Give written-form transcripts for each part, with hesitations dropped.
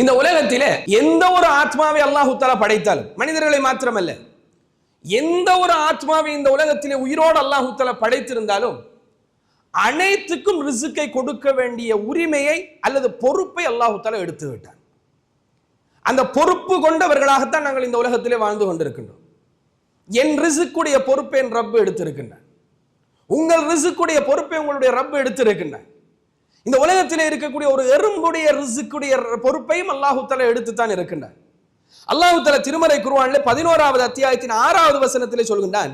இந்த உலகத்திலே எந்த ஒரு ஆத்மாவை அல்லாஹ் தஆலா படைத்தாலும், மனிதர்களை மாத்திரமல்ல, எந்த ஒரு ஆத்மாவை இந்த உலகத்திலே உயிரோடு அல்லாஹ் தஆலா படைத்திருந்தாலும் அனைத்துக்கும் ரிஸ்கை கொடுக்க வேண்டிய உரிமையை அல்லது பொறுப்பை அல்லாஹ் தஆலா எடுத்து விட்டார். அந்த பொறுப்பு கொண்டவர்களாகத்தான் நாங்கள் இந்த உலகத்திலே வாழ்ந்து கொண்டிருக்கின்றோம். என் ரிஸ்குடைய பொறுப்பை என் ரப்பு எடுத்திருக்கின்றான். உங்கள் ரிஸ்குடைய பொறுப்பை உங்களுடைய ரப்பு எடுத்திருக்கின்றான். இந்த உலகத்திலே இருக்கக்கூடிய ஒரு எறும்புடைய ரிஸ்குடைய பொறுப்பையும் அல்லாஹ் தஆலா எடுத்துத்தான் இருக்கின்றான். அல்லாஹ் தஆலா திருமறை குர்ஆனிலே 11வது அத்தியாயத்தின் 6வது வசனத்திலே சொல்கின்றான்,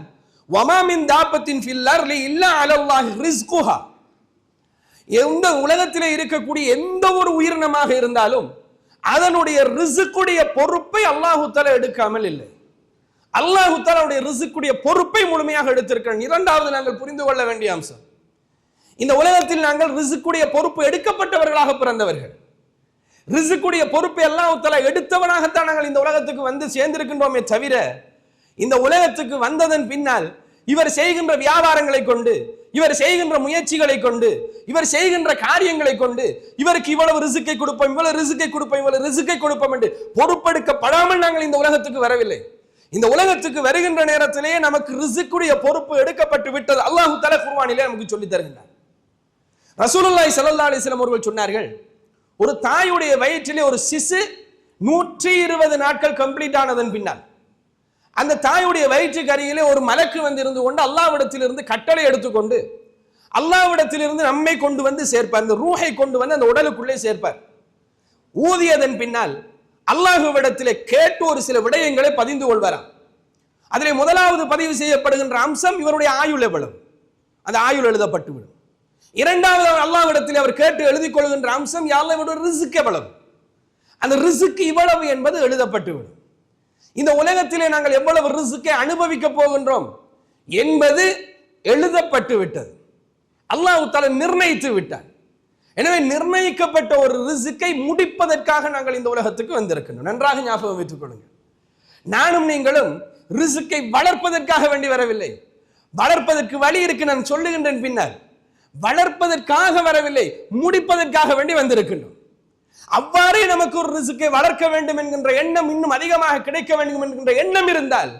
வமா மின் தாபத்தின் ஃபில் அர்லி இல்லா அலல்லாஹி ரிஸ்குஹா. இந்த உலகத்திலே இருக்கக்கூடிய எந்த ஒரு உயிரினமாக இருந்தாலும் அதனுடைய ரிஸ்குடைய பொறுப்பை அல்லாஹ் தஆலா எடுக்காமல் இல்லை. அல்லாஹ் தஆலாவுடைய ரிஸ்குடைய பொறுப்பை முழுமையாக எடுத்திருக்கிறான். இரண்டாவது நாங்கள் புரிந்து கொள்ள வேண்டிய அம்சம், இந்த உலகத்தில் நாங்கள் ரிஸ்குடைய பொறுப்பு எடுக்கப்பட்டவர்களாக பிறந்தவர்கள். ரிஸ்குடைய பொறுப்பை அல்லாஹ் தஆலா எடுத்தவனாகத்தான் நாங்கள் இந்த உலகத்துக்கு வந்து சேர்ந்திருக்கின்றோமே தவிர, இந்த உலகத்துக்கு வந்ததன் பின்னால் இவர் செய்கின்ற வியாபாரங்களை கொண்டு, இவர் செய்கின்ற முயற்சிகளை கொண்டு, இவர் செய்கின்ற காரியங்களை கொண்டு இவருக்கு இவ்வளவு ரிஸ்கை கொடுப்போம், இவ்வளவு ரிஸ்கை கொடுப்போம், இவ்வளவு ரிஸ்கை கொடுப்போம் என்று பொறுப்பெடுக்கப்படாமல் நாங்கள் இந்த உலகத்துக்கு வரவில்லை. இந்த உலகத்துக்கு வருகின்ற நேரத்திலேயே நமக்கு ரிஸ்குடைய பொறுப்பு எடுக்கப்பட்டு விட்டது. அல்லாஹ் தஆலா குர்ஆனிலே நமக்கு சொல்லி தருகின்றார். ரசூலுல்லாஹி ஸல்லல்லாஹு அலைஹி வஸல்லம் அவர்கள் சொன்னார்கள், ஒரு தாயுடைய வயிற்றிலே ஒரு சிசு 120 நாட்கள் கம்ப்ளீட் ஆனதன் பின்னால் அந்த தாயுடைய வயிற்றுக்கு அருகிலே ஒரு மலக்கு வந்து இருந்து கொண்டு அல்லாஹ்விடத்திலிருந்து கட்டளை எடுத்துக்கொண்டு அல்லாஹ்விடத்திலிருந்து நம்மை கொண்டு வந்து சேர்ப்பார். அந்த ரூஹை கொண்டு வந்து அந்த உடலுக்குள்ளே சேர்ப்பார். ஊதியதன் பின்னால் அல்லாஹ்விடத்திலே கேட்டு ஒரு சில விடயங்களை பதிந்து கொள்வாராம். அதிலே முதலாவது பதிவு செய்யப்படுகின்ற அம்சம் இவருடைய ஆயுள் எவ்வளவு, அந்த ஆயுள் எழுதப்பட்டு விடும். இரண்டாவது அல்லாஹ்விடத்திலே அவர் கேட்டு எழுதிக் கொள்கின்ற அம்சம் யா அல்லாஹ் இவருடைய ரிஸ்க் எவ்வளவு, அந்த ரிஸ்க் இவ்வளவு என்பது எழுதப்பட்டு விடும். இந்த உலகத்திலே நாங்கள் எவ்வளவு ரிஸ்கை அனுபவிக்க போகின்றோம் என்பது எழுதப்பட்டு விட்டது. அல்லாஹ் தஆலா நிர்ணயித்து விட்டார். எனவே நிர்ணயிக்கப்பட்ட ஒரு ரிஸ்கை முடிப்பதற்காக நாங்கள் இந்த உலகத்துக்கு வந்திருக்கின்றோம். நன்றாக ஞாபகம் வைத்துக் கொள்ளுங்கள். நானும் நீங்களும் ரிஸ்கை வளர்ப்பதற்காக வேண்டி வரவில்லை. வளர்ப்பதற்கு வழி இருக்கு, நான் சொல்லுகின்றேன் பின்னால். வளர்ப்பதற்காக வரவில்லை, முடிப்பதற்காக வேண்டி வந்திருக்கின்றோம். அவ்வாறே நமக்கு ஒரு ரிஸ்கை வளர்க்க வேண்டும் என்கின்ற எண்ணம், இன்னும் அதிகமாக கிடைக்க வேண்டும் என்கின்ற எண்ணம் இருந்தால்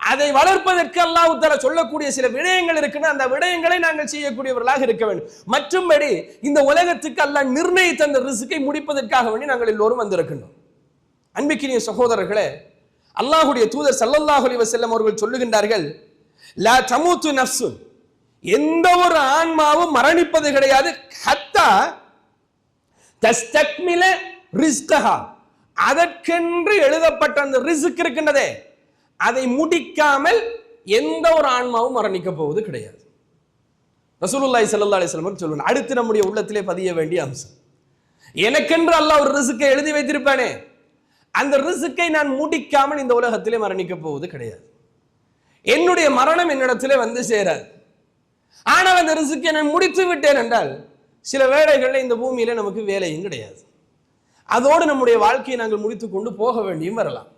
அதை வளர்ப்பதற்கு அல்லாஹ் தஆலா சொல்லக்கூடிய சில விடயங்கள் இருக்குன்னா அந்த விடயங்களை நாங்கள் செய்யக்கூடியவர்களாக இருக்க வேண்டும். மற்றும்படி இந்த உலகத்துக்கு அல்லாஹ் நிர்ணயித்த அந்த ரிஸ்கை முடிப்பதற்காக வேண்டி நாங்கள் எல்லோரும் வந்திருக்கின்றோம். அன்பிக்கினிய சகோதரர்களே, அல்லாஹ்வுடைய தூதர் ஸல்லல்லாஹு அலைஹி வஸல்லம் அவர்கள் சொல்லுகின்றார்கள், லா தமூது நஃப்ஸுன், எந்த ஒரு ஆன்மாவும் மரணிப்பது கிடையாது, ஹத்தா தஸ்தக்மில ரிஸ்கஹா, அதற்கென்று எழுதப்பட்ட அந்த ரிஸ்க் இருக்கின்றதே அதை முடிக்காமல் எந்த ஒரு ஆன்மாவும் மரணிக்க போவது கிடையாது. ரசூலுல்லாஹி ஸல்லல்லாஹு அலைஹி வஸல்லம் சொல்லுவாங்க. அடுத்து நம்முடைய உள்ளத்திலே பதிய வேண்டிய அம்சம், எனக்கென்று அல்லாஹ் ஒரு ரிஸ்கை எழுதி வைத்திருப்பானே, அந்த ரிஸ்கை நான் முடிக்காமல் இந்த உலகத்திலே மரணிக்க போவது கிடையாது. என்னுடைய மரணம் என்னிடத்திலே வந்து சேராது. ஆனால் அந்த ரிஸ்கை நான் முடித்து விட்டேன் என்றால் சில வேளைகளில் இந்த பூமியில நமக்கு வேலையும் கிடையாது. அதோடு நம்முடைய வாழ்க்கையை நாங்கள் முடித்துக் கொண்டு போக வேண்டியும் வரலாம்.